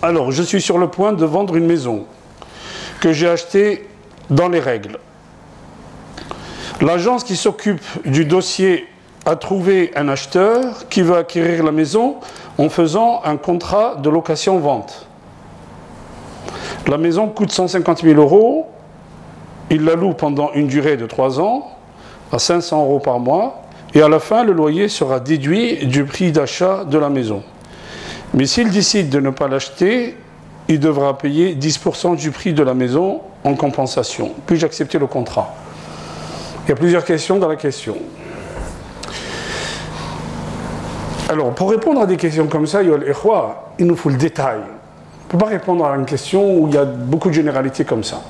Alors, je suis sur le point de vendre une maison que j'ai achetée dans les règles. L'agence qui s'occupe du dossier a trouvé un acheteur qui veut acquérir la maison en faisant un contrat de location-vente. La maison coûte 150 000 €. Il la loue pendant une durée de 3 ans à 500 € par mois. Et à la fin, le loyer sera déduit du prix d'achat de la maison. Mais s'il décide de ne pas l'acheter, il devra payer 10% du prix de la maison en compensation. Puis-je accepter le contrat? Il y a plusieurs questions dans la question. Alors, pour répondre à des questions comme ça, il nous faut le détail. On ne peut pas répondre à une question où il y a beaucoup de généralités comme ça.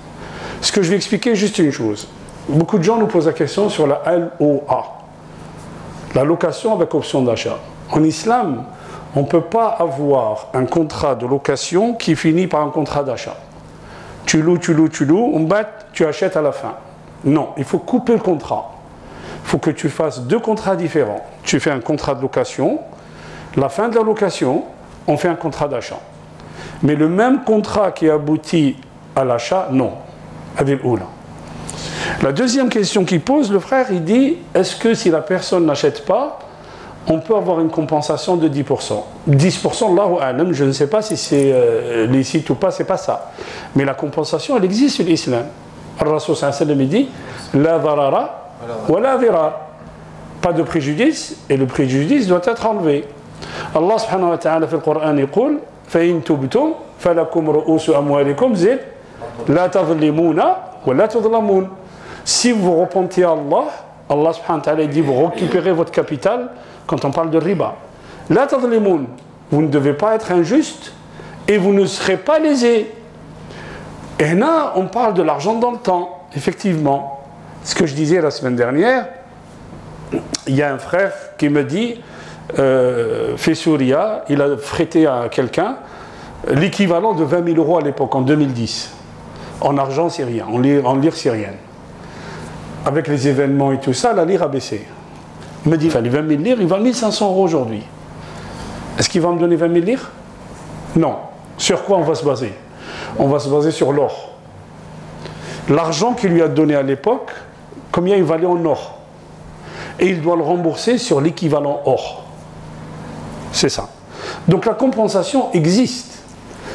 Ce que je vais expliquer est juste une chose. Beaucoup de gens nous posent la question sur la LOA, la location avec option d'achat. En islam, on ne peut pas avoir un contrat de location qui finit par un contrat d'achat. Tu loues, tu achètes à la fin. Non, il faut couper le contrat. Il faut que tu fasses 2 contrats différents. Tu fais un contrat de location, la fin de la location, on fait un contrat d'achat. Mais le même contrat qui aboutit à l'achat, non. La deuxième question qu'il pose, le frère, il dit, est-ce que si la personne n'achète pas, on peut avoir une compensation de 10%. 10%, Allahu a'lam, je ne sais pas si c'est licite ou pas, c'est pas ça. Mais la compensation, elle existe sur l'islam. Al-Rasul sallallahu alayhi wa sallam dit, la dharara wa la dhirar. Pas de préjudice, et le préjudice doit être enlevé. Allah subhanahu wa ta'ala, في القرآن يقول, فإن تبتم فلكم رؤوس أموالكم زد لا تظلمون ولا تظلمون. Si vous repentez à Allah, Allah subhanahu wa ta'ala dit, vous récupérez votre capital quand on parle de riba. La tadlimoun, vous ne devez pas être injuste et vous ne serez pas lésé. Et là, on parle de l'argent dans le temps, effectivement. Ce que je disais la semaine dernière, il y a un frère qui me dit, fait Souria, il a prêté à quelqu'un l'équivalent de 20 000 € à l'époque, en 2010, en argent syrien, en lire syrienne. Avec les événements et tout ça, la lire a baissé. Il me dit, les 20 000 lires, il va 1 500 € aujourd'hui. Est-ce qu'il va me donner 20 000 lires? Non. Sur quoi on va se baser? On va se baser sur l'or. L'argent qu'il lui a donné à l'époque, combien il valait en or? Et il doit le rembourser sur l'équivalent or. C'est ça. Donc la compensation existe.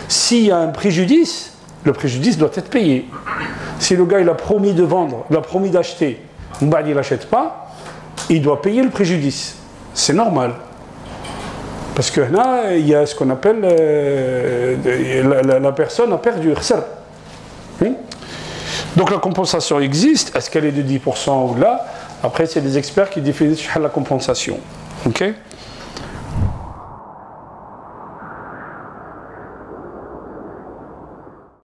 S'il y a un préjudice, le préjudice doit être payé. Si le gars il a promis de vendre, il a promis d'acheter, il n'achète pas, il doit payer le préjudice. C'est normal. Parce que là, il y a ce qu'on appelle la personne a perdu. Donc la compensation existe. Est-ce qu'elle est de 10% ou là? Après, c'est les experts qui définissent la compensation. Ok?